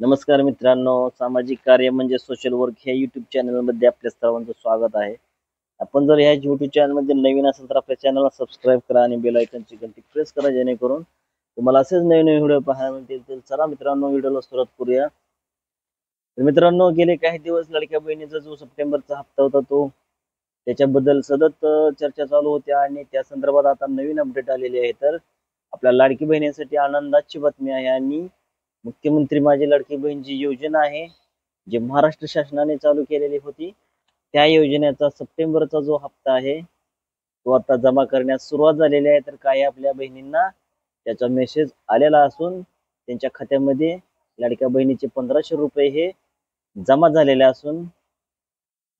नमस्कार मित्रांनो, सामाजिक कार्य म्हणजे सोशल वर्क ह्या युट्यूब चॅनलमध्ये आपल्या सर्वांचं स्वागत आहे. आपण जर ह्या युट्यूब चॅनलमध्ये नवीन असेल तर आपल्या चॅनलला सबस्क्राईब करा आणि बेल आयकॉनची घंटी प्रेस करा, जेणेकरून तुम्हाला असेच नवीन नवीन व्हिडिओ पाहायला मिळतील. तर चला मित्रांनो, व्हिडिओला सुरुवात करूया. तर मित्रांनो, गेले काही दिवस लाडक्या बहिणीचा जो सप्टेंबरचा हप्ता होता तो त्याच्याबद्दल सतत चर्चा चालू होत्या आणि त्या संदर्भात आता नवीन अपडेट आलेली आहे. तर आपल्या लाडकी बहिणीसाठी आनंदाची बातमी आहे आणि मुख्यमंत्री माझी लाडकी बहीण जी योजना आहे, जी महाराष्ट्र शासनाने चालू केलेली होती, त्या योजनेचा सप्टेंबरचा जो हप्ता आहे तो आता जमा करण्यास सुरुवात झालेली आहे. तर काही आपल्या बहिणींना त्याचा मेसेज आलेला असून त्यांच्या खात्यामध्ये लाडक्या बहिणीचे 1500 रुपये हे जमा झालेले असून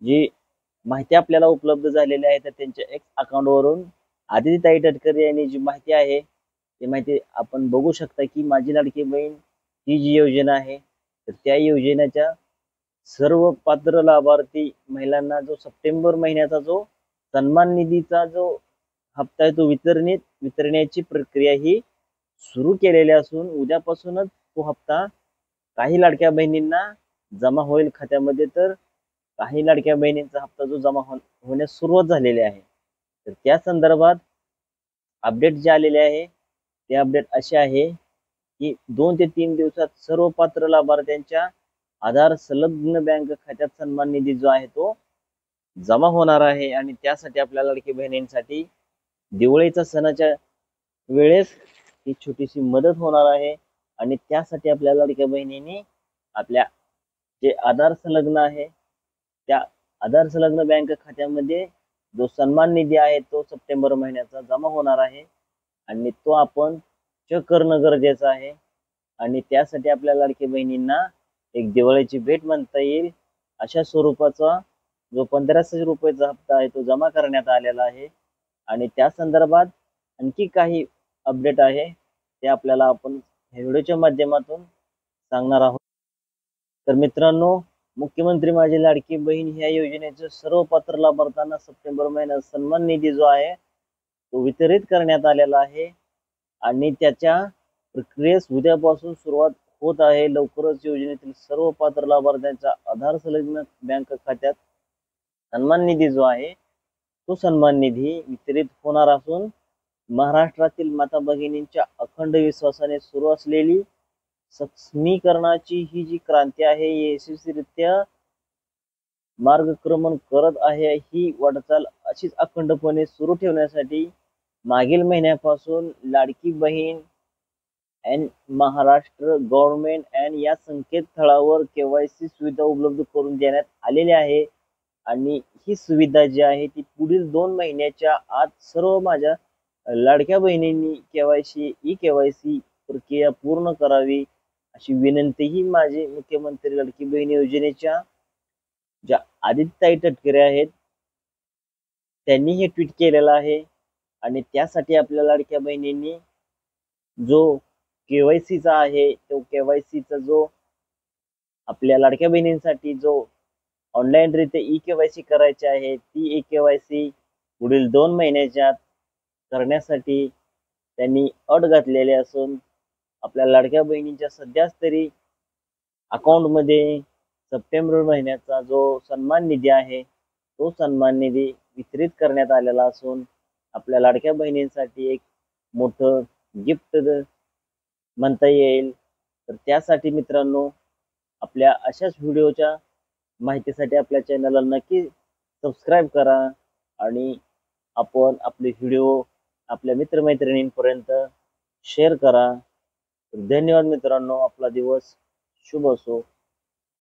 जी माहिती आपल्याला उपलब्ध झालेली आहे तर त्यांच्या एक्स अकाउंट वरून आदितीताई तटकरे यांनी जी माहिती आहे ती माहिती आपण बघू शकता की माझी लाडकी बहीण ही जी योजना आहे तर त्या योजनेच्या सर्व पात्र लाभार्थी महिलांना जो सप्टेंबर महिन्याचा जो सन्मान निधीचा जो हप्ता आहे तो वितरण्याची प्रक्रिया ही सुरू केलेली असून उद्यापासूनच तो हप्ता काही लाडक्या बहिणींना जमा होईल खात्यामध्ये. तर काही लाडक्या बहिणींचा हप्ता जो जमा होण्यास सुरुवात झालेली आहे. तर त्या संदर्भात अपडेट जे आलेले आहे ते अपडेट असे आहे की 2 ते 3 दिवसात सर्व पात्र लाभार्थ्यांच्या आधार संलग्न बँक खात्यात सन्मान निधी जो आहे तो जमा होणार आहे आणि त्यासाठी आपल्या लाडकी बहिणींसाठी दिवाळीच्या सणाच्या वेळेस ही छोटीशी मदत होणार आहे. आणि त्यासाठी आपल्या लाडक्या बहिणींनी आपल्या जे आधार संलग्न आहे त्या आधार संलग्न बँक खात्यामध्ये जो सन्मान निधी आहे तो सप्टेंबर महिन्याचा जमा होणार आहे आणि तो आपण चेक करणं गरजेचं आहे. आणि त्यासाठी आपल्या लाडकी बहिणींना एक दिवाळीची भेट म्हणता येईल अशा स्वरूपाचा जो 1500 रुपयाचा हप्ता आहे तो जमा करण्यात आलेला आहे. आणि त्या संदर्भात आणखी काही अपडेट आहे ते आपल्याला आपण ह्या व्हिडिओच्या माध्यमातून सांगणार आहोत. तर मित्रांनो, मुख्यमंत्री माझी लाडकी बहीण ह्या योजनेचे सर्व पात्र लाभार्थ्यांना सप्टेंबर महिन्यात सन्मान निधी जो आहे तो वितरित करण्यात आलेला आहे आणि त्याच्या प्रक्रियेस उद्यापासून सुरुवात होत आहे. लवकरच योजनेतील सर्व पात्र लाभार्थ्यांच्या आधार संलग्न बँक खात्यात सन्मान निधी जो आहे तो सन्मान निधी वितरित होणार असून महाराष्ट्रातील माता भगिनींच्या अखंड विश्वासाने सुरू असलेली सक्षमीकरणाची ही जी क्रांती आहे यशस्वीरित्या मार्गक्रमण करत आहे. ही वाटचाल अशीच अखंडपणे सुरू ठेवण्यासाठी मागील महिन्यापासून Ladki Bahin and Maharashtra government and या संकेतस्थळावर केवायसी सुविधा उपलब्ध करून देण्यात आलेली आहे. आणि ही सुविधा जी आहे ती पुढील 2 महिन्याच्या आत सर्व माझ्या लाडक्या बहिणींनी केवायसी प्रक्रिया पूर्ण करावी अशी विनंती ही माझी मुख्यमंत्री लाडकी बहीण योजनेच्या ज्या आदित्यताई तटकरे आहेत त्यांनी हे ट्विट केलेलं आहे. आणि त्यासाठी आपल्या लाडक्या बहिणींनी जो केवायसीचा आहे तो केवायसीचा जो आपल्या लाडक्या बहिणींसाठी जो ऑनलाईन रित्या ई केवायसी करायची आहे ती ई केवायसी पुढील 2 महिन्याच्या आत करण्यासाठी त्यांनी अट घातलेली असून आपल्या लाडक्या बहिणींच्या सध्याच तरी अकाउंटमध्ये सप्टेंबर महिन्याचा जो सन्मान निधी आहे तो सन्मान निधी वितरित करण्यात आलेला असून आपल्या लाडक्या बहिणींसाठी एक मोठं गिफ्ट म्हणता येईल. तर त्यासाठी मित्रांनो, आपल्या अशाच व्हिडिओच्या माहितीसाठी आपल्या चॅनलला नक्की सबस्क्राईब करा आणि आपण आपले व्हिडिओ आपल्या मित्रमैत्रिणींपर्यंत शेअर करा. धन्यवाद मित्रांनो, आपला दिवस शुभ असो.